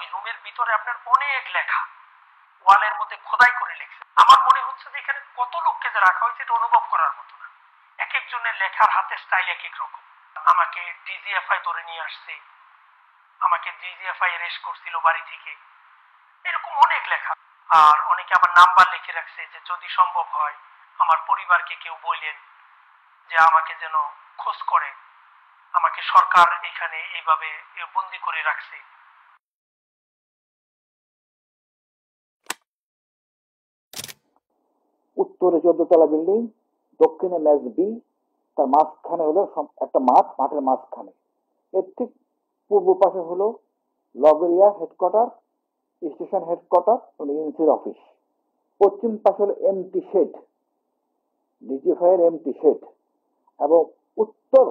ওই রুমের ভিতরে আপনার অনেক লেখা, ওয়ালের মধ্যে খোদাই করে লিখছে। আমার মনে হচ্ছে যে এখানে কত লোককে যে রাখা হয়েছে এটা অনুভব করার মতো না। এক একজনের লেখার হাতের স্টাইল এক এক রকম। আমাকে ডিজিএফআই ধরে নিয়ে আসছে, আমাকে ডিজিএফআই অ্যারেস্ট করছিল বাড়ি থেকে, এরকম অনেক লেখা। আর অনেকে আবার নাম্বার লিখে রাখছে যে যদি সম্ভব হয় আমার পরিবারকে কেউ বললেন যে আমাকে যেন খোঁজ করে, আমাকে সরকার এখানে এইভাবে বন্দি করে রাখছে। উত্তরে 14 তলা বিল্ডিং, দক্ষিণে ম্যাচ বি, তার মাঝখানে হলো একটা মাঠ, মাঠের মাঝখানে। এর ঠিক পূর্ব পাশে হলো লগরিয়া হেডকোয়ার্টার, স্টেশন হেডকোয়ার্টার এবং এনসির অফিস। পশ্চিম পাশে হলো এমটি শেড, ডিজিএফআই এর এমটি শেড, এবং উত্তর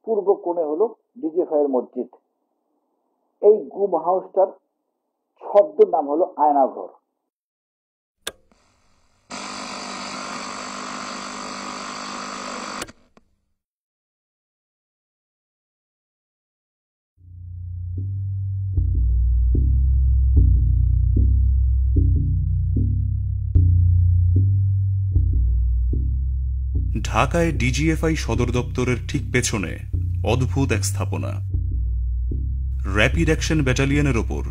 পূর্ব কোণে হলো ডিজিএফআই এর মসজিদ। এই গুম হাউসটার শব্দ নাম হলো আয়নাঘর। ঢাকায় ডিজিএফআই সদর দপ্তরের ঠিক পেছনে অদ্ভুত এক স্থাপনা। র্যাপিড অ্যাকশন ব্যাটালিয়নের ওপর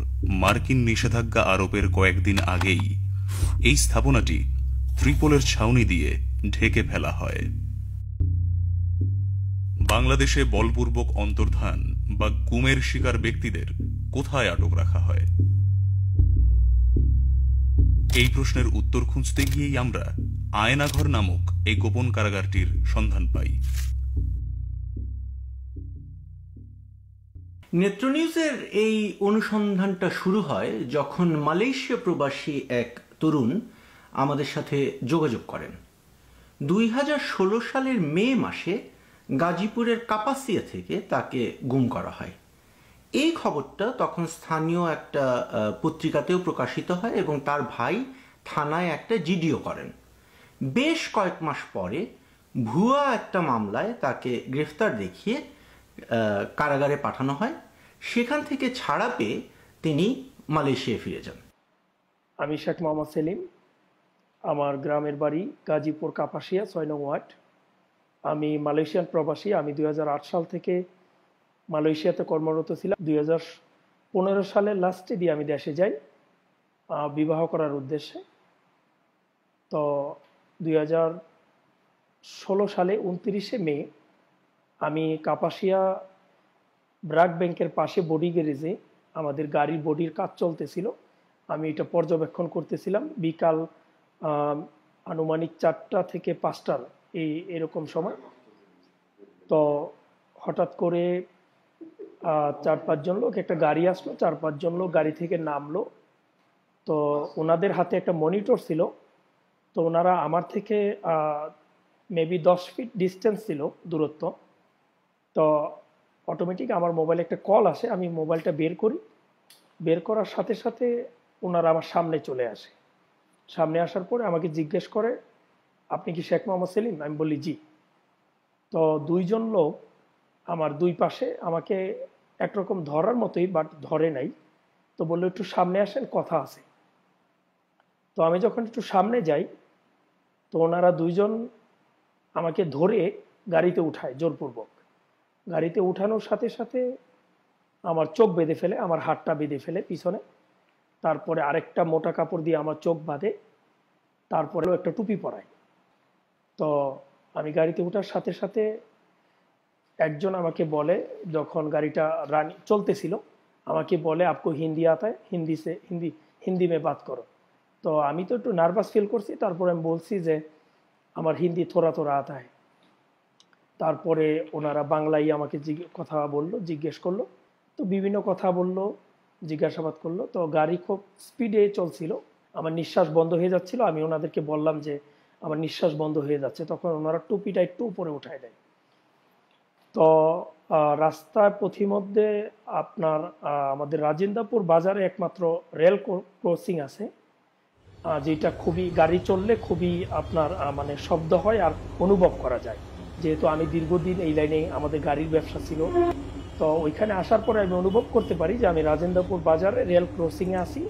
মার্কিন নিষেধাজ্ঞা আরোপের কয়েকদিন আগেই এই স্থাপনাটি ত্রিপলের ছাউনি দিয়ে ঢেকে ফেলা হয়। বাংলাদেশে বলপূর্বক অন্তর্ধান বা গুমের শিকার ব্যক্তিদের কোথায় আটক রাখা হয়? এই প্রশ্নের উত্তর খুঁজতে গিয়েই আমরা আয়নাঘর নামক এই গোপন কারাগারটির সন্ধান পাই। নেত্র নিউজের এই অনুসন্ধানটা শুরু হয় যখন মালয়েশিয়া প্রবাসী এক তরুণ আমাদের সাথে যোগাযোগ করেন। 2016 সালের মে মাসে গাজীপুরের কাপাসিয়া থেকে তাকে গুম করা হয়। এই খবরটা তখন স্থানীয় একটা পত্রিকাতেও প্রকাশিত হয় এবং তার ভাই থানায় একটা জিডিও করেন। বেশ কয়েক মাস পরে ভুয়া একটা মামলায় তাকে গ্রেফতার দেখিয়ে কারাগারে পাঠানো হয়। সেখান থেকে ছাড়া পেয়ে তিনি মালয়েশিয়ায় ফিরে যান। আমি শেখ মোহাম্মদ সেলিম, আমার গ্রামের বাড়ি গাজীপুর কাপাসিয়া 6 নং ওয়ার্ড। আমি মালয়েশিয়ান প্রবাসী। আমি 2008 সাল থেকে মালয়েশিয়াতে কর্মরত ছিলাম। 2015 সালের লাস্টে দিয়ে আমি দেশে যাই বিবাহ করার উদ্দেশ্যে। তো 2016 সালে 29শে মে আমি কাপাসিয়া ব্রাক ব্যাংকের পাশে বডি গ্যারেজে আমাদের গাড়ির বডির কাজ চলতেছিল। আমি এটা পর্যবেক্ষণ করতেছিলাম বিকাল আনুমানিক 4টা থেকে 5টার এরকম সময়। তো হঠাৎ করে 4-5 জন লোক, একটা গাড়ি আসলো, 4-5 জন লোক গাড়ি থেকে নামলো। তো ওনাদের হাতে একটা মনিটর ছিল। তো ওনারা আমার থেকে মেবি 10 ফিট ডিস্টেন্স ছিল দূরত্ব। তো অটোমেটিক আমার মোবাইলে একটা কল আসে। আমি মোবাইলটা বের করি, বের করার সাথে সাথে ওনারা আমার সামনে চলে আসে। সামনে আসার পরে আমাকে জিজ্ঞেস করে, আপনি কি শেখ মোহাম্মদ সেলিম? আমি বলি জি। তো 2 জন লোক আমার দুই পাশে আমাকে একরকম ধরার মতোই, বাট ধরে নাই। তো বললো একটু সামনে আসেন, কথা আছে। তো আমি যখন একটু সামনে যাই তো ওনারা 2 জন আমাকে ধরে গাড়িতে উঠায় জোরপূর্বক। গাড়িতে উঠানোর সাথে সাথে আমার চোখ বেঁধে ফেলে, আমার হাতটা বেঁধে ফেলে পিছনে। তারপরে আরেকটা মোটা কাপড় দিয়ে আমার চোখ বাঁধে, তারপরেও একটা টুপি পরায়। তো আমি গাড়িতে ওঠার সাথে সাথে একজন আমাকে বলে, যখন গাড়িটা চলতেছিল আমাকে বলে, আপকো হিন্দি আতা है, হিন্দি মে বাত করো। তো আমি তো একটু নার্ভাস ফিল করছি। তারপরে আমি বলছি যে আমার হিন্দি থোড়া থোড়া আতা है। তারপরে ওনারা বাংলায় আমাকে কথা বললো, জিজ্ঞেস করলো। তো বিভিন্ন কথা বললো, জিজ্ঞাসাবাদ করলো। তো গাড়ি খুব স্পিডে চলছিল, আমার নিঃশ্বাস বন্ধ হয়ে যাচ্ছিল। আমি ওনাদেরকে বললাম যে আমার নিঃশ্বাস বন্ধ হয়ে যাচ্ছে। তখন ওনারা টুপিটা একটু উপরে উঠায় দেয়। তো রাস্তার পথিমধ্যে আপনার আমাদের রাজেন্দ্রপুর বাজারে একমাত্র রেল ক্রসিং আছে, যেটা খুবই গাড়ি চললে খুবই আপনার মানে শব্দ হয় আর অনুভব করা যায়। যেহেতু আমি দীর্ঘদিন এই লাইনে আমাদের গাড়ির ব্যবসা ছিল। তো ওইখানে আসার পরে আমি অনুভব করতে পারি যে আমি রাজেন্দ্রপুর বাজারে রেল ক্রসিংয়ে আসি,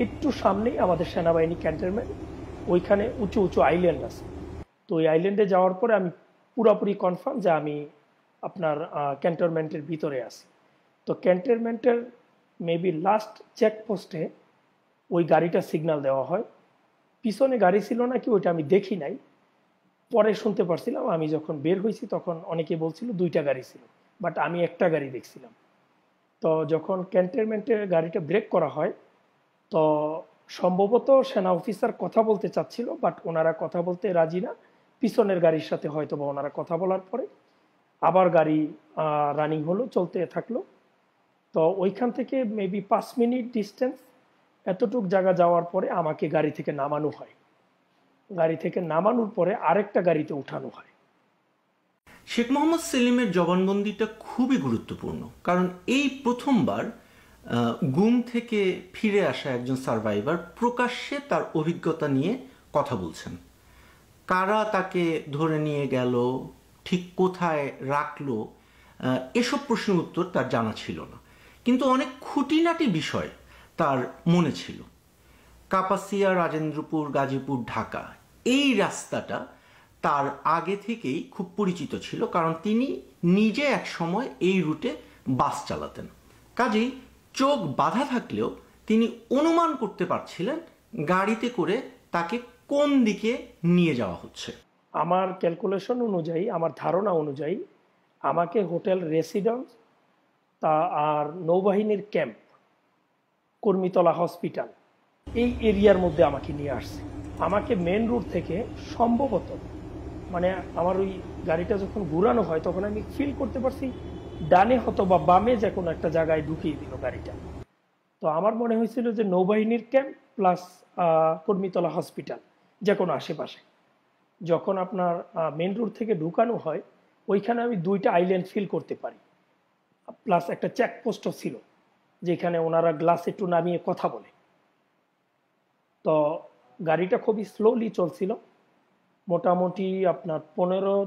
একটু সামনেই আমাদের সেনাবাহিনী ক্যান্টনমেন্ট, ওইখানে উঁচু উঁচু আইল্যান্ড আছে। তো ওই আইল্যান্ডে যাওয়ার পরে আমি পুরোপুরি কনফার্ম যে আমি আপনার ক্যান্টনমেন্টের ভিতরে আছি। তো ক্যান্টনমেন্টের মেবি লাস্ট চেকপোস্টে ওই গাড়িটা সিগন্যাল দেওয়া হয়। পিছনে গাড়ি ছিল নাকি ওইটা আমি দেখি নাই, পরে শুনতে পারছিলাম। আমি যখন বের হয়েছি তখন অনেকে বলছিল 2টা গাড়ি ছিল, বাট আমি একটা গাড়ি দেখছিলাম। তো যখন ক্যান্টনমেন্টে গাড়িটা ব্রেক করা হয়, তো সম্ভবত সেনা অফিসার কথা বলতে চাচ্ছিল, বাট ওনারা কথা বলতে রাজি না। পিছনের গাড়ির সাথে হয়তো বা ওনারা কথা বলার পরে আবার গাড়ি রানিং হলো, চলতে থাকলো। তো ওইখান থেকে মেবি 5 মিনিট ডিস্টেন্স, এতটুক জায়গা যাওয়ার পরে আমাকে গাড়ি থেকে নামানো হয়। গাড়ি থেকে নামানোর পরে আরেকটা গাড়িতে উঠানো হয়। শেখ মোহাম্মদ সেলিমের জবানবন্দিটা খুবই গুরুত্বপূর্ণ, কারণ এই প্রথমবার গুম থেকে ফিরে আসা একজন সার্ভাইভার প্রকাশ্যে তার অভিজ্ঞতা নিয়ে কথা বলছেন। কারা তাকে ধরে নিয়ে গেল, ঠিক কোথায় রাখলো, এসব প্রশ্নের উত্তর তার জানা ছিল না, কিন্তু অনেক খুঁটিনাটি বিষয় তার মনে ছিল। কাপাসিয়া, রাজেন্দ্রপুর, গাজীপুর, ঢাকা, এই রাস্তাটা তার আগে থেকেই খুব পরিচিত ছিল, কারণ তিনি নিজে এক সময় এই রুটে বাস চালাতেন। কাজেই চোখ বাঁধা থাকলেও তিনি অনুমান করতে পারছিলেন গাড়িতে করে তাকে কোন দিকে নিয়ে যাওয়া হচ্ছে। আমার ক্যালকুলেশন অনুযায়ী, আমার ধারণা অনুযায়ী আমাকে হোটেল রেসিডেন্স আর নৌবাহিনীর ক্যাম্প, কর্মীতলা হসপিটাল, এই এরিয়ার মধ্যে আমাকে নিয়ে আসছে। আমাকে মেন রোড থেকে সম্ভবত, মানে আমার ওই গাড়িটা যখন ঘুরানো হয় তখন আমি ফিল করতে পারছি ডানে হতো বা বামে যে কোনো একটা জায়গায় ঢুকিয়ে দিল গাড়িটা। তো আমার মনে হয়েছিল যে নৌবাহিনীর ক্যাম্প প্লাস কর্মীতলা হসপিটাল, যে কোনো আশেপাশে। যখন আপনার মেন রোড থেকে ঢুকানো হয়, ওইখানে আমি 2টা আইল্যান্ড ফিল করতে পারি, প্লাস একটা চেকপোস্টও ছিল যেখানে ওনারা গ্লাস একটু নামিয়ে কথা বলে। তো গাড়িটা খুবই স্লোলি চলছিল, মোটামুটি আপনার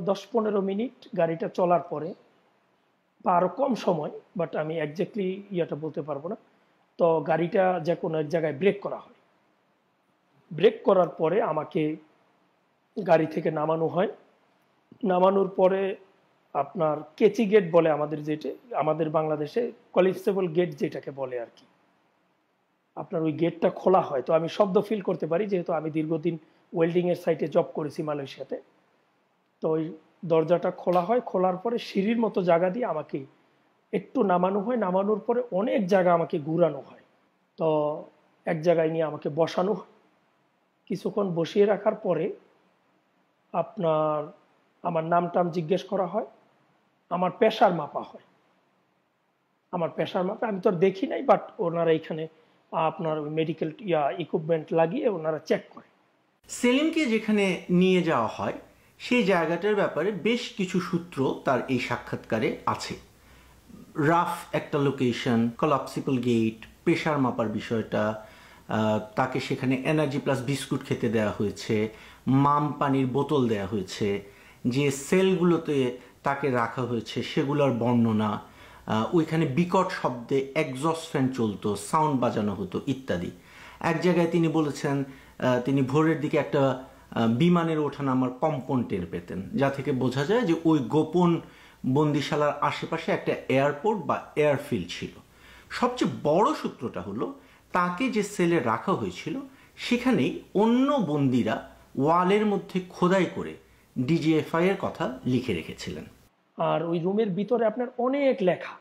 10-15 মিনিট গাড়িটা চলার পরে, বা আরও কম সময়, বাট আমি একজ্যাক্টলি ইয়েটা বলতে পারবো না। তো গাড়িটা যে কোনো এক জায়গায় ব্রেক করা হয়। ব্রেক করার পরে আমাকে গাড়ি থেকে নামানো হয়। নামানোর পরে আপনার কেচি গেট বলে আমাদের, যেটা আমাদের বাংলাদেশে কলিপসেবল গেট যেটাকে বলে আর কি, আপনার ওই গেটটা খোলা হয়। তো আমি শব্দ ফিল করতে পারি, যেহেতু আমি দীর্ঘদিন ওয়েল্ডিংয়ের সাইটে জব করেছি মালয়েশিয়াতে। তো ওই দরজাটা খোলা হয়, খোলার পরে সিঁড়ির মতো জায়গা দিয়ে আমাকে একটু নামানো হয়। নামানোর পরে অনেক জায়গা আমাকে ঘুরানো হয়। তো এক জায়গায় নিয়ে আমাকে বসানো হয়। কিছুক্ষণ বসিয়ে রাখার পরে আপনার আমার নাম টাম জিজ্ঞেস করা হয়, আমার প্রেশার মাপা হয়। আমার প্রেশার মাপা আমি তো আর দেখি নাই, বাট ওনারা এখানে আপনার মেডিকেল ইকুইপমেন্ট লাগিয়ে ওনারা চেক করে। সেলিমকে যেখানে নিয়ে যাওয়া হয় সেই জায়গাটার ব্যাপারে বেশ কিছু সূত্র তার এই সাক্ষাৎকারে আছে। রাফ একটা লোকেশন, কলাপসিবল গেট, প্রেশার মাপার বিষয়টা, তাকে সেখানে এনার্জি প্লাস বিস্কুট খেতে দেওয়া হয়েছে, মাম পানির বোতল দেওয়া হয়েছে, যে সেলগুলোতে তাকে রাখা হয়েছে সেগুলোর বর্ণনা, ওইখানে বিকট শব্দে এক্সস্ট ফ্যান চলতো, সাউন্ড বাজানো হতো ইত্যাদি। এক জায়গায় তিনি বলেছেন তিনি ভোরের দিকে একটা বিমানের ওঠানামার কম্পন টের পেতেন, যা থেকে বোঝা যায় যে ওই গোপন বন্দিশালার আশেপাশে একটা এয়ারপোর্ট বা এয়ারফিল্ড ছিল। সবচেয়ে বড় সূত্রটা হলো তাকে যে সেলে রাখা হয়েছিল সেখানেই অন্য বন্দিরা ওয়ালের মধ্যে খোদাই করে ডিজিএফআই এর কথা লিখে রেখেছিলেন। আর ওই রুমের ভিতরে আপনার অনেক লেখা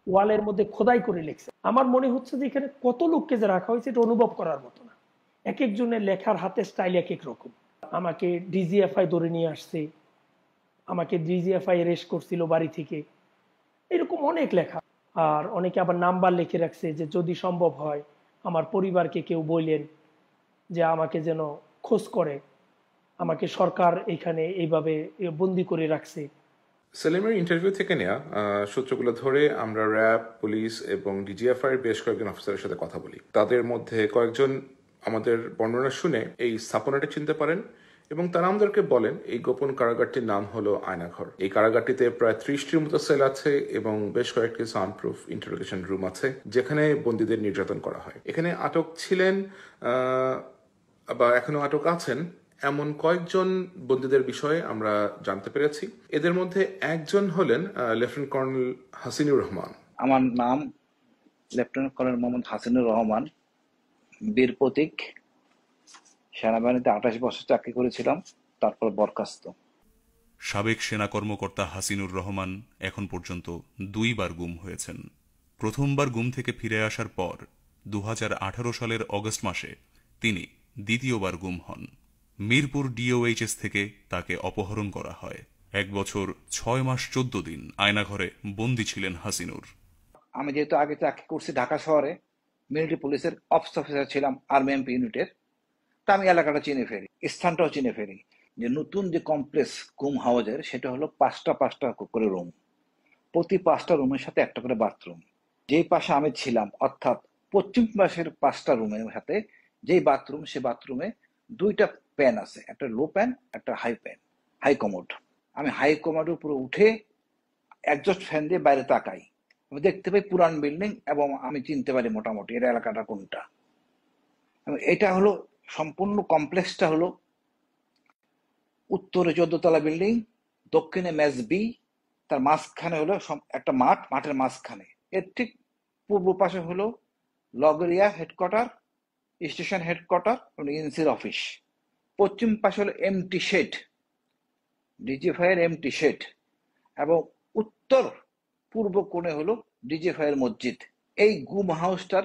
ওয়ালের মধ্যে খোদাই করে লিখছে। আমার মনে হচ্ছে যে এখানে কত লোককে যে রাখা হয়েছে এটা অনুভব করার মতো না। এক একজনের লেখার হাতের স্টাইল এক এক রকম। আমাকে ডিজিএফআই ধরে নিয়ে আসছে, আমাকে ডিজিএফআই অ্যারেস্ট করছিল বাড়ি থেকে, এরকম অনেক লেখা। আর অনেকে আবার নাম্বার লিখে রাখছে যে যদি সম্ভব হয় আমার পরিবারকে কেউ বললেন যে আমাকে যেন খোঁজ করে, আমাকে সরকার এখানে এইভাবে বন্দি করে রাখছে। সেলিমের ইন্টারভিউ থেকে নেওয়া সূত্রগুলো ধরে আমরা র্যাব, পুলিশ এবং ডিজিএফআই এর বেশ কয়েকজন অফিসারের সাথে কথা বলি। তাদের মধ্যে কয়েকজন আমাদের বর্ণনা শুনে এই স্থাপনাটা চিনতে পারেন এবং তারা আমাদেরকে বলেন এই গোপন কারাগারটির নাম হলো আয়নাঘর। এই কারাগারটিতে প্রায় 30টির মতো সেল আছে এবং বেশ কয়েকটি সাউন্ড প্রুফ ইন্টারোগেশন রুম আছে যেখানে বন্দীদের নির্যাতন করা হয়। এখানে আটক ছিলেন বা এখনো আটক আছেন এমন কয়েকজন বন্দীদের বিষয়ে আমরা জানতে পেরেছি। এদের মধ্যে একজন হলেন লেফটেন্যান্ট কর্নেল হাসিনুর রহমান। আমার নাম লেফটেন্যান্ট কর্নেল মোহাম্মদ হাসিনুর রহমান, বীর প্রতীক। সেনাবাহিনীতে 28 বছর চাকরি করেছিলাম, তারপর বরখাস্ত। সাবেক সেনা কর্মকর্তা হাসিনুর রহমান এখন পর্যন্ত 2 বার গুম হয়েছেন। প্রথমবার গুম থেকে ফিরে আসার পর 2018 সালের অগস্ট মাসে তিনি দ্বিতীয়বার গুম হন। মিরপুর ডিওএইচএস থেকে তাকে অপহরণ করা হয়। 1 বছর 6 মাস 14 দিন আয়নাঘরে বন্দী ছিলেন হাসিনুর। আমি যেহেতু আগে চাকরি করছি ঢাকা শহরে, মিলিটারি পুলিশের অফিস অফিসার ছিলাম আর্মি এমপি ইউনিটের, তা আমি এলাকাটা চিনে ফেলি, স্থানটাও চিনে ফেলি। যে নতুন যে কমপ্লেক্স গুম হাউজের, সেটা হলো 5টা করে রুম, প্রতি 5টা রুমের সাথে একটা করে বাথরুম। যেই পাশে আমি ছিলাম, অর্থাৎ পশ্চিম পাশের 5টা রুমের সাথে যেই বাথরুম, সে বাথরুমে 2টা প্যান আছে, একটা লো প্যান, একটা হাই প্যান, হাই কমোড। আমি হাই কমোডের উপরে উঠে একজস্ট ফ্যান দিয়ে বাইরে তাকাই, আমি দেখতে পাই পুরান বিল্ডিং এবং আমি চিনতে পারি মোটামুটি এর এলাকাটা কোনটা। এটা হলো সম্পূর্ণ কমপ্লেক্সটা হলো উত্তরে 14তলা বিল্ডিং, দক্ষিণে মেজ বি, তার মাঝখানে হলো একটা মাঠ, মাঠের মাঝখানে। এর ঠিক পূর্ব পাশে হলো লগরিয়া হেডকোয়ার্টার, স্টেশন হেডকোয়ার্টার, এনসির অফিস। পশ্চিম পাশে হলো এমটি শেড, ডিজিএফআই-এর এমটি শেড, এবং উত্তর পূর্ব কোণে হলো ডিজিএফআই-এর মসজিদ। এই গুম হাউসটার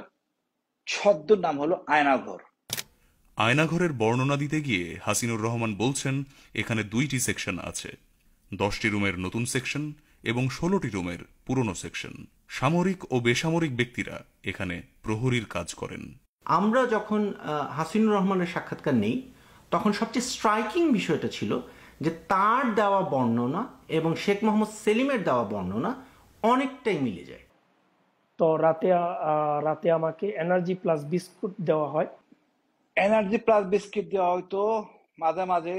ছদ্ম নাম হলো আয়নাঘর। আয়নাঘরের বর্ণনা দিতে গিয়ে হাসিনুর রহমান বলছেন, এখানে 2টি সেকশন আছে, 10টি রুমের নতুন সেকশন এবং 16টি রুমের পুরনো সেকশন। সামরিক ও বেসামরিক ব্যক্তিরা এখানে প্রহরীর কাজ করেন। আমরা যখন হাসিনুর রহমানের সাক্ষাৎকার নেই, তখন সবচেয়ে স্ট্রাইকিং বিষয়টা ছিল যে তার দেওয়া বর্ণনা এবং শেখ মোহাম্মদ সেলিমের দেওয়া বর্ণনা অনেকটাই মিলে যায়। তো রাতে আমাকে এনার্জি প্লাস বিস্কুট দেওয়া হয়। এনার্জি প্লাস বিস্কিট দেওয়া হয়তো মাঝে মাঝে।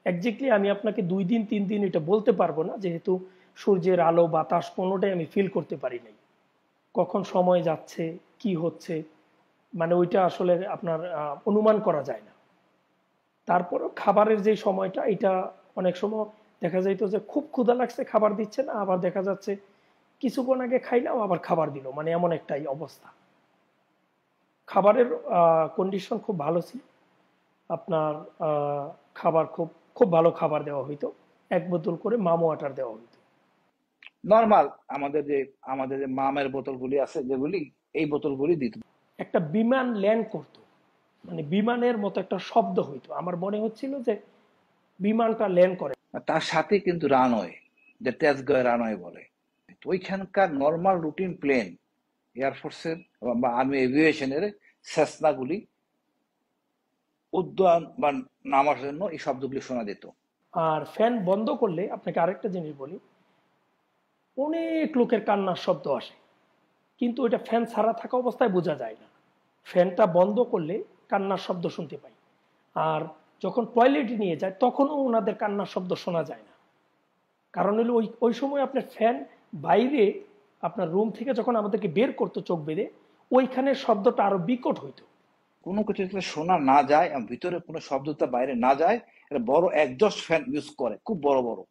একজ্যাক্টলি আমি আপনাকে 2 দিন 3 দিন এটা বলতে পারবো না, যেহেতু সূর্যের আলো বাতাস কোনোটাই আমি ফিল করতে পারি নাই। কখন সময় যাচ্ছে, কি হচ্ছে, মানে ওইটা আসলে আপনার অনুমান করা যায় না। তারপরও খাবারের যে সময়টা, এটা অনেক সময় দেখা যাইতো যে খুব ক্ষুধা লাগছে, খাবার দিচ্ছে না, আবার দেখা যাচ্ছে কিছুক্ষণ আগে খাইলাম আবার খাবার দিল, মানে এমন একটাই অবস্থা। খাবারের কন্ডিশন খুব ভালো ছিল। আপনার খাবার খুব ভালো খাবার দেওয়া হইতো। 1 বোতল করে মাম ওয়াটার দেওয়া হইতো। নর্মাল আমাদের যে মামের বোতলগুলি আছে, যেগুলি, এই বোতলগুলি দিত। একটা বিমান ল্যান্ড করতো, মানে বিমানের মতো একটা শব্দ হইতো, আমার মনে হচ্ছিল যে বিমানটা ল্যান্ড করে। তার সাথে কিন্তু রানওয়ে, যে তেজগাঁও রানওয়ে বলে, ওইখানকার নর্মাল রুটিন প্লেন, এয়ারফোর্সের বা আর্মি এভিয়েশনের সেসনাগুলি উদ্যান বা নামার জন্য এই শব্দগুলি শোনা যেত। আর ফ্যান বন্ধ করলে, আপনাকে আরেকটা জিনিস বলি, অনেক লোকের কান্নার শব্দ আসে, কিন্তু ওইটা ফ্যান ছাড়া থাকা অবস্থায় বোঝা যায় না। ফ্যানটা বন্ধ করলে কান্নার শব্দ শুনতে পাই। আর যখন টয়লেটে নিয়ে যায় তখনও ওনাদের কান্নার শব্দ শোনা যায় না। কারণ হলো ওই সময় আপনার ফ্যান বাইরে, আপনার রুম থেকে যখন আমাদেরকে বের করতো চোখ বেঁধে, ওইখানে শব্দটা আরো বিকট হইতো। কোনো কিছু শোনা না যায়, ভিতরে কোনো শব্দটা বাইরে না যায়, এটা বড় একজস্ট ফ্যান ইউজ করে, খুব বড় বড়।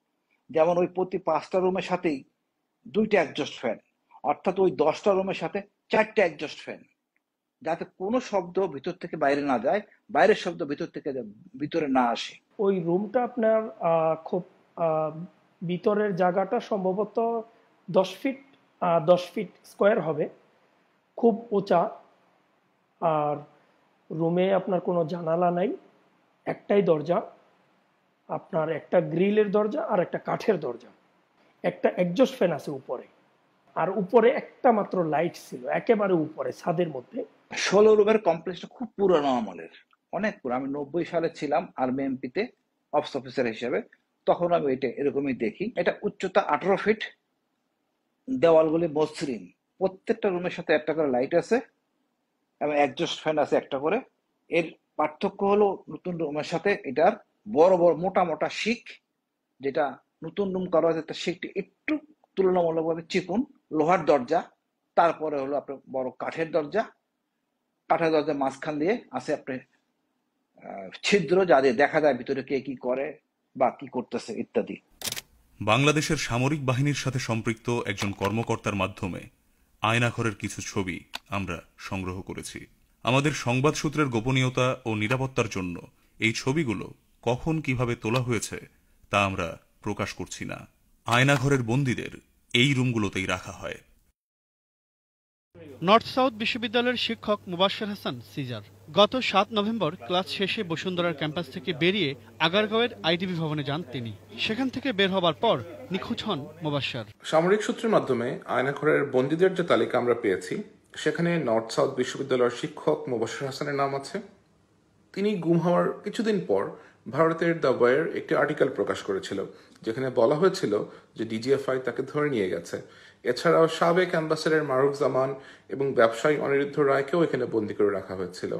যেমন ওই প্রতি 5টা রুমের সাথেই 2টা একজস্ট ফ্যান, অর্থাৎ ওই 10টা রুমের সাথে 4টা একজস্ট ফ্যান, যাতে কোনো শব্দ ভিতর থেকে বাইরে না যায়, বাইরের শব্দ ভিতর থেকে ভিতরে না আসে। ওই রুমটা আপনার খুব ভিতরের জায়গাটা সম্ভবত 10 ফিট স্কোয়ার হবে, খুব উঁচা। আর রুমে আপনার কোনো জানালা নাই, একটাই দরজা, আপনার একটা গ্রিলের দরজা আর একটা কাঠের দরজা। একটা এক্সজস্ট ফ্যান আছে উপরে, আর উপরে একটা মাত্র লাইট ছিল একেবারে উপরে ছাদের মধ্যে। 16 রুমের কমপ্লেক্সটা খুব পুরানো আমলের, অনেক পুরো। আমি 90 সালে ছিলাম আর্মি এমপিতে অফিস অফিসার হিসেবে, তখন আমি এটা এরকমই দেখি। এটা উচ্চতা 18 ফিট, দেওয়ালগুলি মসৃণ, প্রত্যেকটা রুমের সাথে একটা করে লাইট আছে এবং একজস্ট ফ্যান আছে একটা করে। এর পার্থক্য হলো নতুন রুমের সাথে এটার বড় বড় মোটা মোটা শিক, যেটা নতুন রুম করা হয়েছে তার শিকটি একটু তুলনামূলকভাবে চিকন, লোহার দরজা, তারপরে হলো আপনার বড় কাঠের দরজা, কাঠের দরজা মাঝখান দিয়ে আছে আপনার ছিদ্র, যা দিয়ে দেখা যায় ভিতরে কে কি করে বা কি করতেছে ইত্যাদি। বাংলাদেশের সামরিক বাহিনীর সাথে সম্পৃক্ত একজন কর্মকর্তার মাধ্যমে আয়নাঘরের কিছু ছবি আমরা সংগ্রহ করেছি। আমাদের সংবাদ সূত্রের গোপনীয়তা ও নিরাপত্তার জন্য এই ছবিগুলো কখন কিভাবে তোলা হয়েছে তা আমরা প্রকাশ করছি না। আয়নাঘরের বন্দীদের এই রুমগুলোতেই রাখা হয়। নর্থ সাউথ বিশ্ববিদ্যালয়ের শিক্ষক মুবাশ্বের হাসান সিজার গত 7 নভেম্বর ক্লাস শেষে বসুন্ধরার ক্যাম্পাস থেকে বেরিয়ে আগারগাঁওয়ের আইডিবি ভবনে যান তিনি। সেখান থেকে বের হবার পর নিখোঁজ হন মুবাশ্বের। সামরিক সূত্রের মাধ্যমে আয়নাঘরের বন্দীদের যে তালিকা আমরা পেয়েছি সেখানে নর্থ সাউথ বিশ্ববিদ্যালয়ের শিক্ষক মুবাশ্বের হাসানের নাম আছে। তিনি গুম হওয়ার কিছুদিন পর ভারতের দ্য ওয়ার একটি আর্টিকেল প্রকাশ করেছিল, যেখানে বলা হয়েছিল যে ডিজিএফআই তাকে ধরে নিয়ে গেছে। এছাড়াও সাবেক অ্যাম্বাসেডর মারুফ জামান এবং ব্যবসায়ী অনিরুদ্ধ রায়কেও এখানে বন্দী করে রাখা হয়েছিল।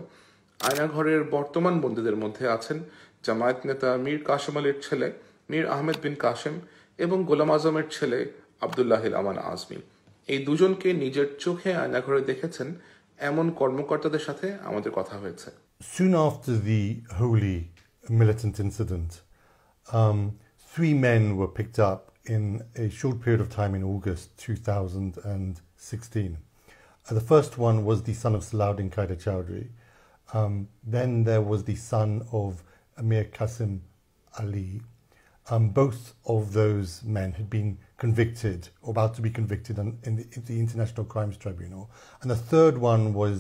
আয়নাঘরের বর্তমান বন্দীদের মধ্যে আছেন জামায়াত নেতা মীর কাসেম আলীর ছেলে মীর আহমেদ বিন কাসেম এবং গোলাম আজমের ছেলে আবদুল্লাহিল আমান আজমি। এই দুজনকে নিজের চোখে আয়নাঘরে দেখেছেন এমন কর্মকর্তাদের সাথে আমাদের কথা হয়েছে। Soon after the Holy militant incident, 3 men were picked up in a short period of time in August 2016. The first one was the son of Salahuddin Qaeda Chowdhury. Then there was the son of Amir Qasim Ali. Both of those men had been convicted, or about to be convicted in the International Crimes Tribunal. And the third one was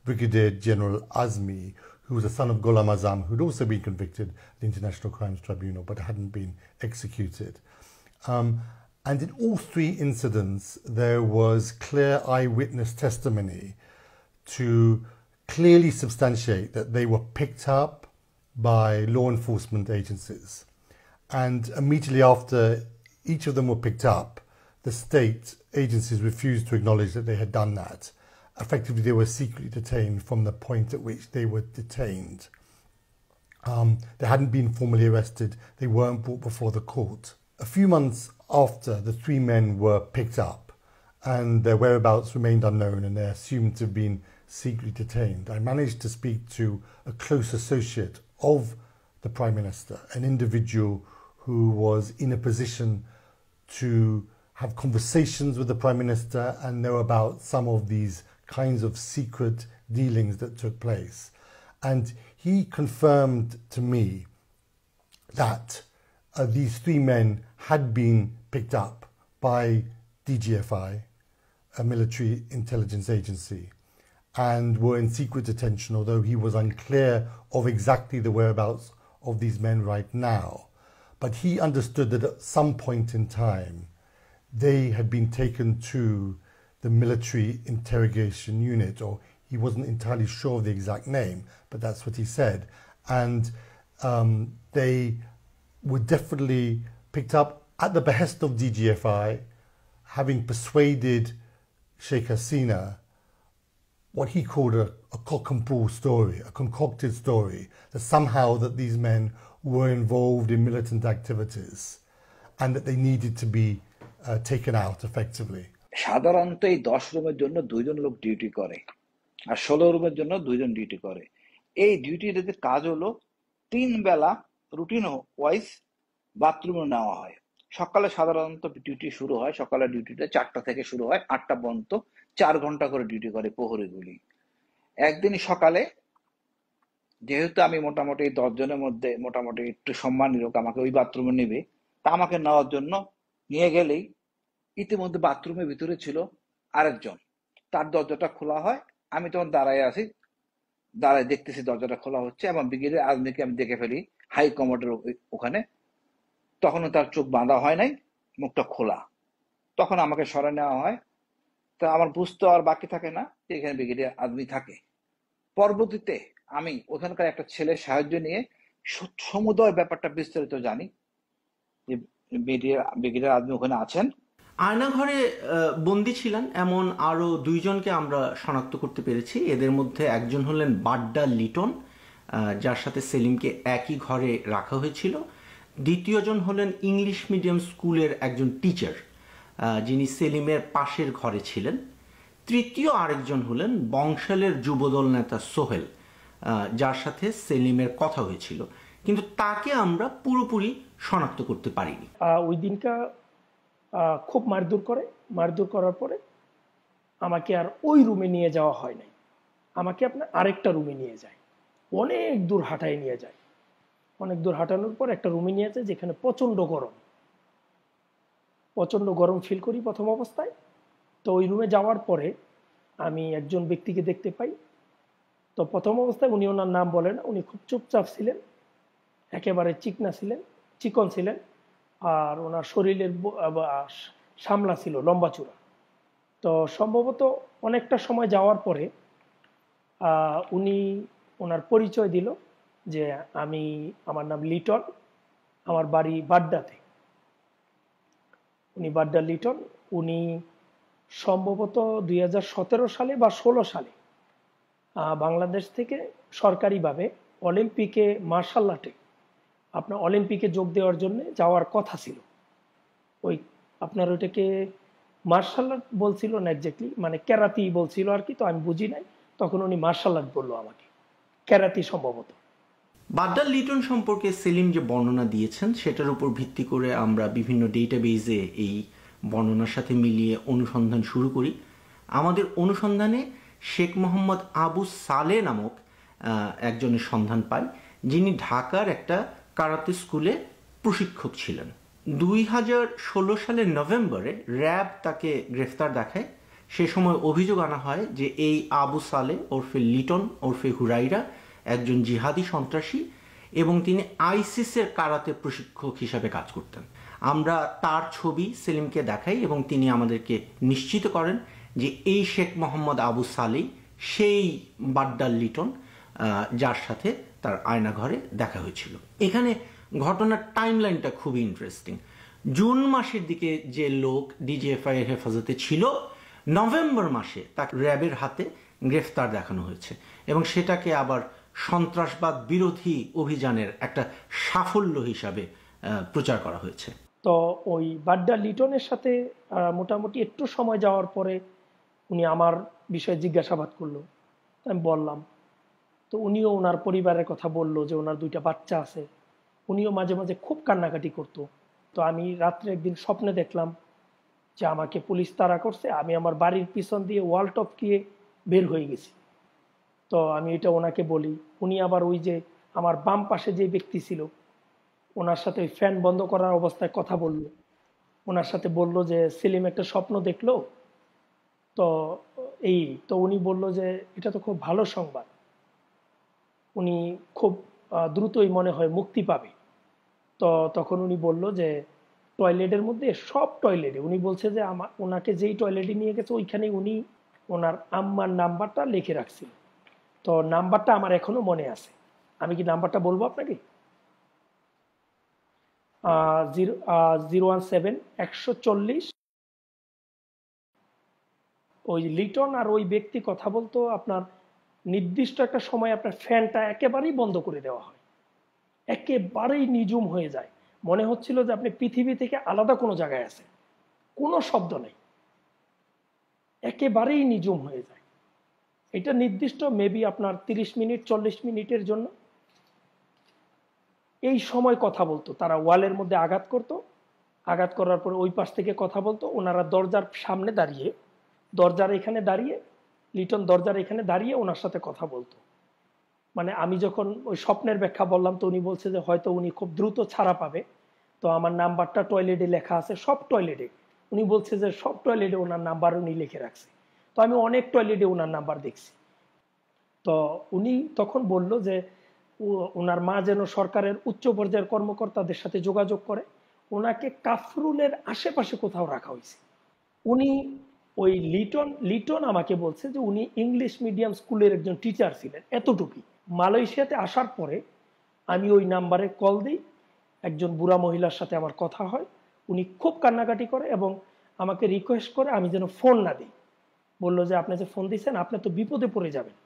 Brigadier General Azmi, who was a son of Ghulam Azam, who'd also been convicted at the International Crimes Tribunal but hadn't been executed. And in all 3 incidents, there was clear eyewitness testimony to clearly substantiate that they were picked up by law enforcement agencies. And immediately after each of them were picked up, the state agencies refused to acknowledge that they had done that. Effectively, they were secretly detained from the point at which they were detained. They hadn't been formally arrested. They weren't brought before the court. A few months after the 3 men were picked up and their whereabouts remained unknown and they're assumed to have been secretly detained, I managed to speak to a close associate of the Prime Minister, an individual who was in a position to have conversations with the Prime Minister and know about some of these kinds of secret dealings that took place. And he confirmed to me that these 3 men had been picked up by DGFI, a military intelligence agency, and were in secret detention, although he was unclear of exactly the whereabouts of these men right now. But he understood that at some point in time, they had been taken to the military interrogation unit, or he wasn't entirely sure of the exact name, but that's what he said. And they were definitely picked up at the behest of DGFI, having persuaded Sheikh Hasina what he called a cock and bull story, a concocted story, that somehow that these men were involved in militant activities and that they needed to be taken out effectively. সাধারণত এই 10 রুমের জন্য 2 জন লোক duty করে আর 16 রুমের জন্য 2 জন duty করে। এই ডিউটির কাজ হলো 3 বেলা রুটিন ওয়াইজ বাথরুমে নেওয়া হয়। সকালে সাধারণত ডিউটি শুরু হয়, সকালে ডিউটিটা 4টা থেকে শুরু হয়, 8টা পর্যন্ত 4 ঘন্টা করে ডিউটি করে প্রহরীগুলি। একদিন সকালে যেহেতু আমি মোটামুটি 10 জনের মধ্যে মোটামুটি একটু সম্মানী লোক, আমাকে ওই বাথরুমে নেবে, তা আমাকে নেওয়ার জন্য নিয়ে গেলেই ইতিমধ্যে বাথরুমের ভিতরে ছিল আরেকজন, তার দরজাটা খোলা হয়। আমি তখন দাঁড়ায় দেখতেছি দরজাটা খোলা হচ্ছে এবং ব্রিগেডিয়ার আজমিকে আমি দেখে ফেলি হাই কমান্ডের ওখানে। তখনও তার চোখ বাঁধা হয় নাই, মুখটা খোলা। তখন আমাকে সরায় নেওয়া হয়। তা আমার বুঝতে আর বাকি থাকে না যে এখানে ব্রিগেডিয়ার আজমি থাকে। পরবর্তীতে আমি ওখানকার একটা ছেলের সাহায্য নিয়ে সমুদয় ব্যাপারটা বিস্তারিত জানি যে ব্রিগেডিয়ার আজমি ওখানে আছেন। আয়নাঘরে বন্দী ছিলেন এমন আরো 2 জনকে আমরা শনাক্ত করতে পেরেছি। এদের মধ্যে একজন হলেন বাড্ডা লিটন, যার সাথে সেলিমকে একই ঘরে রাখা হয়েছিল। দ্বিতীয়জন হলেন ইংলিশ মিডিয়াম স্কুলের একজন টিচার, যিনি সেলিমের পাশের ঘরে ছিলেন। তৃতীয় আরেকজন হলেন বংশালের যুবদল নেতা সোহেল, যার সাথে সেলিমের কথা হয়েছিল, কিন্তু তাকে আমরা পুরোপুরি শনাক্ত করতে পারিনি। ওই দিনকা খুব মারধর করার পরে আমাকে আর ওই রুমে নিয়ে যাওয়া হয় নাই, আমাকে আপনার আরেকটা রুমে নিয়ে যায়, অনেক দূর হাঁটায় নিয়ে যায়। অনেক দূর হাঁটানোর পর একটা রুমে নিয়ে যায় যেখানে প্রচণ্ড গরম ফিল করি প্রথম অবস্থায়। তো ওই রুমে যাওয়ার পরে আমি একজন ব্যক্তিকে দেখতে পাই। তো প্রথম অবস্থায় উনি ওনার নাম বলেন, উনি খুব চুপচাপ ছিলেন, একেবারে চিকন ছিলেন, আর ওনার শরীরের সামলা ছিল, লম্বা চূড়া। তো সম্ভবত অনেকটা সময় যাওয়ার পরে উনি ওনার পরিচয় দিল যে আমার নাম লিটন, আমার বাড়ি বাড্ডাতে। উনি বাড্ডা লিটন। উনি সম্ভবত 2017 সালে বা 16 সালে বাংলাদেশ থেকে সরকারিভাবে অলিম্পিকে মার্শাল আর্টে আপনার অলিম্পিকে যোগ দেওয়ার জন্য যাওয়ার কথা ছিল। আপনার ওইটাকে মার্শাল আর্ট বলছিল না এক্স্যাক্টলি, মানে ক্যারাতি বলছিল আর কি, তো আমি বুঝি নাই। তখন উনি মার্শাল আর্ট বললো আমাকে, ক্যারাতি সম্ভবত। বাড্ডা লিটন সম্পর্কে সেলিম যে বর্ণনা দিয়েছেন সেটার উপর ভিত্তি করে আমরা বিভিন্ন ডেটাবেজে এই বর্ণনার সাথে মিলিয়ে অনুসন্ধান শুরু করি। আমাদের অনুসন্ধানে শেখ মোহাম্মদ আবু সালে নামক একজনের সন্ধান পাই, যিনি ঢাকার একটা কারাতে স্কুলে প্রশিক্ষক ছিলেন। 2016 সালের নভেম্বরে র্যাব তাকে গ্রেফতার দেখায়। সে সময় অভিযোগ আনা হয় যে এই আবু সালে ওরফে লিটন ওরফে হুরাইরা একজন জিহাদি সন্ত্রাসী এবং তিনি আইসিসের কারাতে প্রশিক্ষক হিসাবে কাজ করতেন। আমরা তার ছবি সেলিমকে দেখাই এবং তিনি আমাদেরকে নিশ্চিত করেন যে এই শেখ মোহাম্মদ আবু সালে সেই বাড্ডা লিটন যার সাথে তার আয়নাঘরে দেখা হয়েছিল। এখানে ঘটনার টাইমলাইনটা খুবই ইন্টারেস্টিং। জুন মাসের দিকে যে লোক ডিজিএফআই এর হেফাজতে ছিল, নভেম্বর মাসে তাকে র্যাবের হাতে গ্রেফতার দেখানো হয়েছে এবং সেটাকে আবার সন্ত্রাসবাদ বিরোধী অভিযানের একটা সাফল্য হিসাবে প্রচার করা হয়েছে। তো ওই বাড্ডা লিটনের সাথে মোটামুটি একটু সময় যাওয়ার পরে উনি আমার বিষয়ে জিজ্ঞাসাবাদ করলো, আমি বললাম। তো উনিও ওনার পরিবারের কথা বললো যে ওনার 2টা বাচ্চা আছে। উনিও মাঝে মাঝে খুব কান্নাকাটি করতো। তো আমি রাত্রে একদিন স্বপ্নে দেখলাম যে আমাকে পুলিশ তাড়া করছে, আমি আমার বাড়ির পিছন দিয়ে ওয়াল টপকিয়ে বের হয়ে গেছি। তো আমি এটা ওনাকে বলি। উনি আবার ওই যে আমার বাম পাশে যে ব্যক্তি ছিল ওনার সাথে ওই ফ্যান বন্ধ করার অবস্থায় কথা বললো। ওনার সাথে বলল যে সেলিম একটা স্বপ্ন দেখলো। তো উনি বলল যে এটা তো খুব ভালো সংবাদ, উনি খুব দ্রুতই মনে হয় মুক্তি পাবে। তো তখন উনি বলল যে টয়লেটের মধ্যে সব টয়লেটে, উনি বলছে যে ওনাকে যেই টয়লেটে নিয়ে গেছে ওইখানে উনি ওনার আম্মার নাম্বারটা লিখে রাখছিল। তো নাম্বারটা আমার এখনো মনে আছে। আমি কি নাম্বারটা বলবো আপনাকে? 017-140। ওই লিটন আর ওই ব্যক্তি কথা বলতো, আপনার নির্দিষ্ট একটা সময় আপনার ফ্যানটা একেবারেই বন্ধ করে দেওয়া হয়, একেবারেই নিঝুম হয়ে যায়, মনে হচ্ছিল যে আপনি পৃথিবী থেকে আলাদা কোনো জায়গায় আছেন, কোনো শব্দ নেই, একেবারেই নিঝুম হয়ে যায়। এটা নির্দিষ্ট মেবি আপনার 30 মিনিট 40 মিনিটের জন্য এই সময় কথা বলতো। তারা ওয়ালের মধ্যে আঘাত করতো, আঘাত করার পরে ওই পাশ থেকে কথা বলতো। ওনারা দরজার সামনে দাঁড়িয়ে, লিটন দরজার এখানে দাঁড়িয়ে ওনার সাথে কথা বলতো। মানে আমি যখন ওই স্বপ্নের ব্যাখ্যা বললাম তো উনি বলছে যে হয়তো উনি খুব দ্রুত ছাড়া পাবে। তো আমার নাম্বারটা টয়লেটে লেখা আছে, সব টয়লেটে। উনি বলছে যে সব টয়লেটে ওনার নাম্বার উনি লিখে রাখছে। তো আমি অনেক টয়লেটে ওনার নাম্বার দেখছি। তো উনি তখন বলল যে ওনার মা যেন সরকারের উচ্চ পর্যায়ের কর্মকর্তাদের সাথে যোগাযোগ করে, ওনাকে কাফরুলের আশেপাশে কোথাও রাখা হয়েছে। উনি ওই লিটন আমাকে বলছে যে উনি ইংলিশ মিডিয়াম স্কুলের একজন টিচার ছিলেন, এতটুকুই। মালয়েশিয়াতে আসার পরে আমি ওই নাম্বারে কল দিই, একজন বুড়া মহিলার সাথে আমার কথা হয়। উনি খুব কান্নাকাটি করে এবং আমাকে রিকোয়েস্ট করে আমি যেন ফোন না দিই। বললো যে আপনি যে ফোন দিচ্ছেন আপনি তো বিপদে পড়ে যাবেন।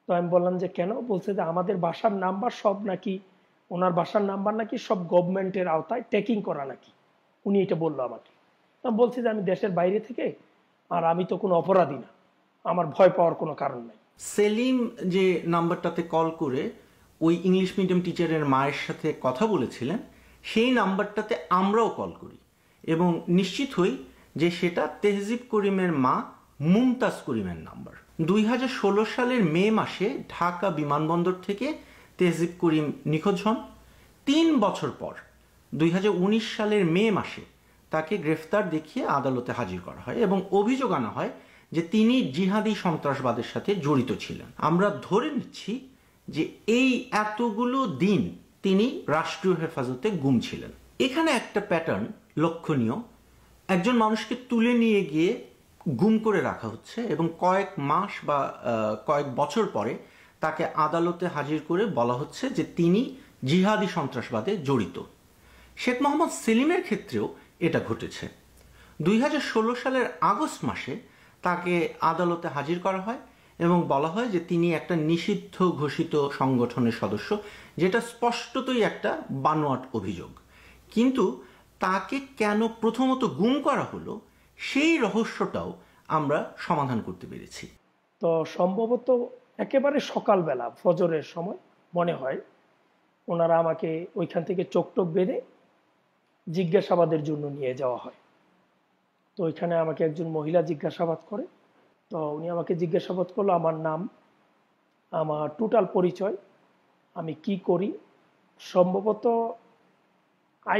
তো তো আমি বললাম যে কেন? বলছে যে আমাদের বাসার নাম্বার সব নাকি, ওনার বাসার নাম্বার নাকি সব গভর্নমেন্টের আওতায় ট্যাকিং করা নাকি, উনি এটা বললো আমাকে। তা বলছি যে আমি দেশের বাইরে থেকে, আর আমি তো কোনো অপরাধী না, আমার ভয় পাওয়ার কোনো কারণ নাই। সেলিম যে নাম্বারটাতে কল করে ওই ইংলিশ মিডিয়াম টিচারের মায়ের সাথে কথা বলেছিলেন, সেই নাম্বারটাতে আমরাও কল করি এবং নিশ্চিত হই যে সেটা তেহজিব করিমের মা মুমতাজ করিমের নাম্বার। 2016 সালের মে মাসে ঢাকা বিমানবন্দর থেকে তেহজিব করিম নিখোঁজ হন। 3 বছর পর 2019 সালের মে মাসে তাকে গ্রেফতার দেখিয়ে আদালতে হাজির করা হয় এবং অভিযোগ আনা হয় যে তিনি জিহাদি সন্ত্রাসবাদের সাথে জড়িত ছিলেন। আমরা ধরে নিচ্ছি যে এই এতগুলো দিন তিনি রাষ্ট্রীয় হেফাজতে গুম ছিলেন। এখানে একটা প্যাটার্ন লক্ষণীয়, একজন মানুষকে তুলে নিয়ে গিয়ে গুম করে রাখা হচ্ছে এবং কয়েক মাস বা কয়েক বছর পরে তাকে আদালতে হাজির করে বলা হচ্ছে যে তিনি জিহাদি সন্ত্রাসবাদে জড়িত। শেখ মোহাম্মদ সেলিমের ক্ষেত্রেও এটা ঘটেছে। 2016 সালের আগস্ট মাসে তাকে আদালতে হাজির করা হয় এবং বলা হয় যে তিনি একটা নিষিদ্ধ ঘোষিত সংগঠনের সদস্য, যেটা স্পষ্টতই একটা বানোয়াট অভিযোগ। কিন্তু তাকে কেন প্রথমত গুম করা হলো সেই রহস্যটাও আমরা সমাধান করতে পেরেছি। তো সম্ভবত একেবারে সকালবেলা ফজরের সময় মনে হয় ওনারা আমাকে ওইখান থেকে চোখ বেঁধে জিজ্ঞাসাবাদের জন্য নিয়ে যাওয়া হয়। তো ওইখানে আমাকে একজন মহিলা জিজ্ঞাসাবাদ করে। তো উনি আমাকে জিজ্ঞাসাবাদ করলো আমার নাম, আমার টোটাল পরিচয়, আমি কি করি, সম্ভবত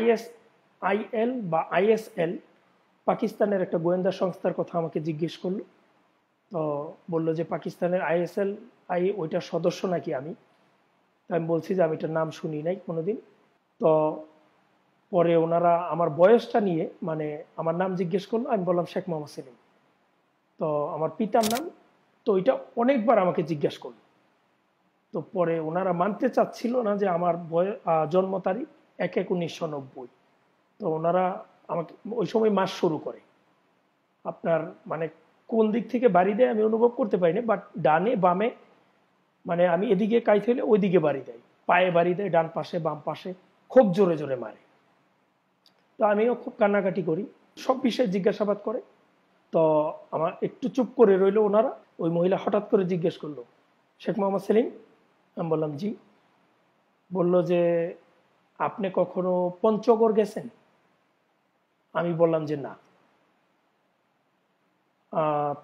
ISIL বা ISL পাকিস্তানের একটা গোয়েন্দা সংস্থার কথা আমাকে জিজ্ঞেস করলো। তো বললো যে পাকিস্তানের ISL ওইটার সদস্য নাকি আমি। আমি বলছি যে আমি এটার নাম শুনি নাই কোনোদিন। তো পরে ওনারা আমার বয়সটা নিয়ে, মানে আমার নাম জিজ্ঞেস করলো, আমি বললাম শেখ মোহাম্মদ সেলিম। তো আমার পিতার নাম, তো ওইটা অনেকবার আমাকে জিজ্ঞেস করলো। তো পরে ওনারা মানতে চাচ্ছিল না যে আমার জন্ম তারিখ 1/1/1990। তো ওনারা আমাকে ওই সময় মাস শুরু করে, আপনার মানে কোন দিক থেকে বাড়ি দেয় আমি অনুভব করতে পারিনি, বাট ডানে বামে, মানে আমি এদিকে কাইতে হলে ওইদিকে বাড়ি দেয়, পায়ে বাড়ি দেয়, ডান পাশে বাম পাশে, খুব জোরে জোরে মারে। তো আমিও খুব কান্নাকাটি করি, সব বিষয়ে জিজ্ঞাসাবাদ করে। তো আমার একটু চুপ করে রইল ওনারা। ওই মহিলা হঠাৎ করে জিজ্ঞেস করলো শেখ মোহাম্মদ সেলিম? আমি বললাম জি। বলল যে আপনি কখনো পঞ্চগড় গেছেন? আমি বললাম যে না।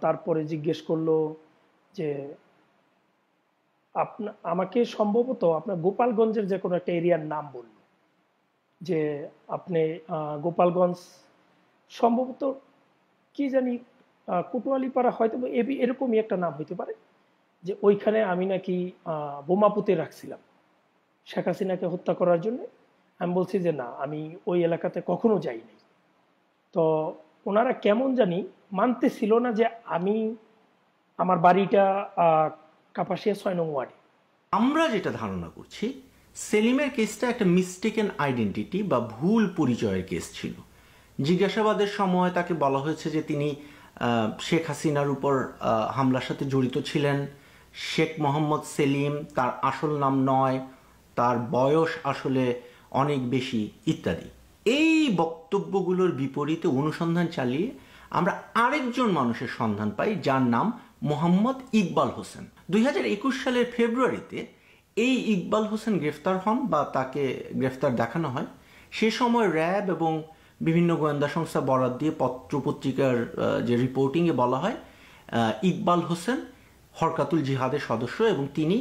তারপরে জিজ্ঞেস করলো যে আমাকে সম্ভবত আপনার গোপালগঞ্জের যে কোনো একটা এরিয়ার নাম বলল, যে আপনি গোপালগঞ্জ সম্ভবত কি জানি কোতোয়ালিপাড়া হয়তো এরকমই একটা নাম হইতে পারে, যে ওইখানে আমি নাকি বোমা পুঁতে রাখছিলাম শেখ হাসিনাকে হত্যা করার জন্য। আমি বলছি যে না, আমি ওই এলাকাতে কখনো যাইনি। তো ওনারা কেমন জানি মানতেছিল না যে আমার বাড়িটা কাপাসিয়া 6 নং ওয়ার্ডে। আমরা যেটা ধারণা করছি, সেলিমের কেসটা একটা মিস্টেকেন আইডেন্টিটি বা ভুল পরিচয়ের কেস ছিল। জিজ্ঞাসাবাদের সময় তাকে বলা হয়েছে যে তিনি শেখ হাসিনার উপর হামলার সাথে জড়িত ছিলেন। শেখ মোহাম্মদ সেলিম তার আসল নাম নয়, তার বয়স আসলে অনেক বেশি ইত্যাদি। এই বক্তব্যগুলোর বিপরীতে অনুসন্ধান চালিয়ে আমরা আরেকজন মানুষের সন্ধান পাই, যার নাম মোহাম্মদ ইকবাল হোসেন। 2021 সালের ফেব্রুয়ারিতে এই ইকবাল হোসেন গ্রেফতার হন বা তাকে গ্রেফতার দেখানো হয়। সে সময় র্যাব এবং বিভিন্ন গোয়েন্দা সংস্থা বরাত দিয়ে পত্রপত্রিকার যে রিপোর্টিংয়ে বলা হয় ইকবাল হোসেন হরকাতুল জিহাদের সদস্য এবং তিনি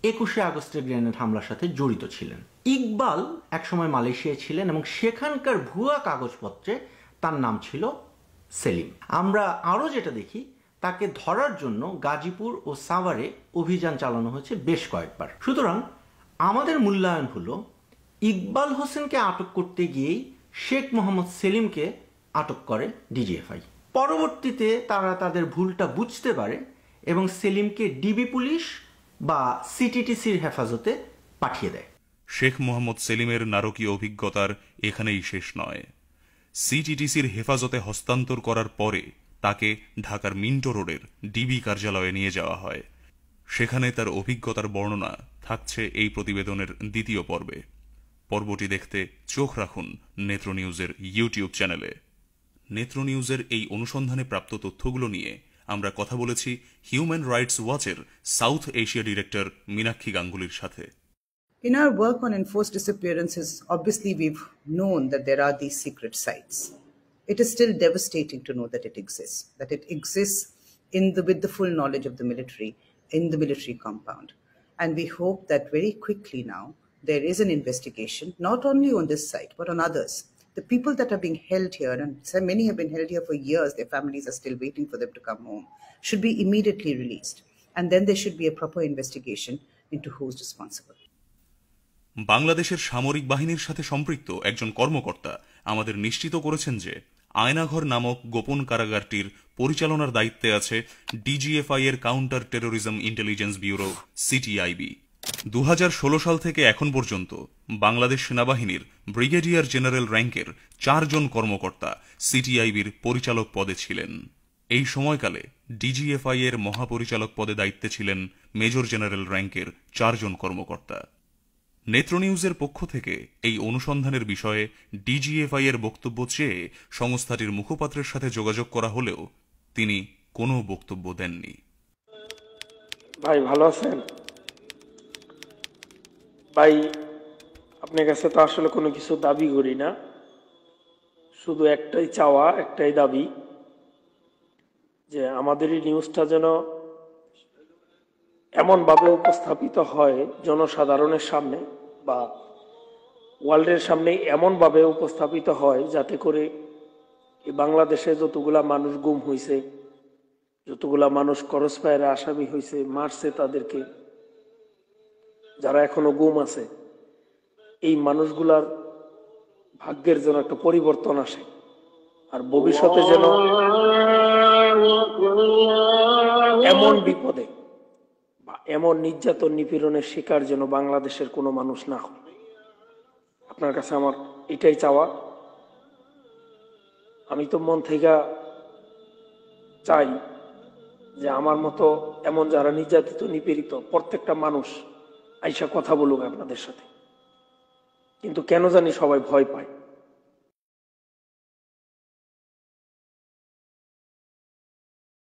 21শে আগস্টের গ্রেনেড হামলার সাথে জড়িত ছিলেন। ইকবাল একসময় মালয়েশিয়ায় ছিলেন এবং সেখানকার ভুয়া কাগজপত্রে তার নাম ছিল সেলিম। আমরা আরও যেটা দেখি, তাকে ধরার জন্য গাজীপুর ও সাভারে অভিযান চালানো হয়েছে বেশ কয়েকবার। সুতরাং আমাদের মূল্যায়ন হলো ইকবাল হোসেনকে আটক করতে গিয়েই শেখ মোহাম্মদ সেলিমকে আটক করে ডিজিএফআই। পরবর্তীতে তারা তাদের ভুলটা বুঝতে পারে এবং সেলিমকে ডিবি পুলিশ বা সিটিটিসির হেফাজতে পাঠিয়ে দেয়। শেখ মোহাম্মদ সেলিমের নারকীয় অভিজ্ঞতার এখানেই শেষ নয়। সিটিটিসির হেফাজতে হস্তান্তর করার পরে তাকে ঢাকার মিন্টো রোডের ডিবি কার্যালয়ে নিয়ে যাওয়া হয়। সেখানে তার অভিজ্ঞতার বর্ণনা থাকছে এই প্রতিবেদনের দ্বিতীয় পর্বে। পর্বটি দেখতে চোখ রাখুন নেত্র নিউজের ইউটিউব চ্যানেলে। নেত্র নিউজের এই অনুসন্ধানে প্রাপ্ত তথ্যগুলো নিয়ে আমরা কথা বলেছি হিউম্যান রাইটস ওয়াচের সাউথ এশিয়া ডিরেক্টর মীনাক্ষী গাঙ্গুলির সাথে। In our work on enforced disappearances, obviously we've known that there are these secret sites. It is still devastating to know that it exists with the full knowledge of the military, in the military compound. And we hope that very quickly now, there is an investigation, not only on this site, but on others. The people that are being held here, and so many have been held here for years, their families are still waiting for them to come home, should be immediately released. And then there should be a proper investigation into who's responsible. বাংলাদেশের সামরিক বাহিনীর সাথে সম্পৃক্ত একজন কর্মকর্তা আমাদের নিশ্চিত করেছেন যে আয়নাঘর নামক গোপন কারাগারটির পরিচালনার দায়িত্বে আছে ডিজিএফআই এর counter terrorism intelligence bureau CTIB. 2016 সাল থেকে এখন পর্যন্ত বাংলাদেশ সেনাবাহিনীর ব্রিগেডিয়ার জেনারেল র্যাঙ্কের 4 জন কর্মকর্তা সিটিআইবির পরিচালক পদে ছিলেন। এই সময়কালে ডিজিএফআই এর মহাপরিচালক পদে দায়িত্বে ছিলেন মেজর জেনারেল র্যাঙ্কের 4 জন কর্মকর্তা। নেত্র নিউজের পক্ষ থেকে এই অনুসন্ধানের বিষয়ে ডিজিএফআই এর বক্তব্য চেয়ে সংস্থাটির মুখপাত্রের সাথে যোগাযোগ করা হলেও তিনি কোনো বক্তব্য দেননি। ভাই ভালো আছেন? ভাই আপনার কাছে তো আসলে কোনো কিছু দাবি করি না, শুধু একটাই চাওয়া, একটাই দাবি, যে আমাদের এই নিউজটা যেন এমন ভাবে উপস্থাপিত হয় জনসাধারণের সামনে বা ওয়ার্ল্ডের সামনে, এমন ভাবে উপস্থাপিত হয় যাতে করে এই বাংলাদেশে যতগুলা মানুষ গুম হয়েছে, যতগুলা মানুষ ক্রস ফায়ারে আসামি হয়েছে, মারছে তাদেরকে, যারা এখনো গুম আছে, এই মানুষগুলার ভাগ্যের যেন একটা পরিবর্তন আসে, আর ভবিষ্যতে যেন এমন বিপদে বা এমন নির্যাতন নিপীড়নের শিকার যেন বাংলাদেশের কোনো মানুষ না হয়। আপনার কাছে আমার এটাই চাওয়া। আমি তো মন থেকে চাই যে আমার মতো এমন যারা নির্যাতিত নিপীড়িত প্রত্যেকটা মানুষ আইসা কথা বলুক আপনাদের সাথে, কিন্তু কেন জানি সবাই ভয় পায়।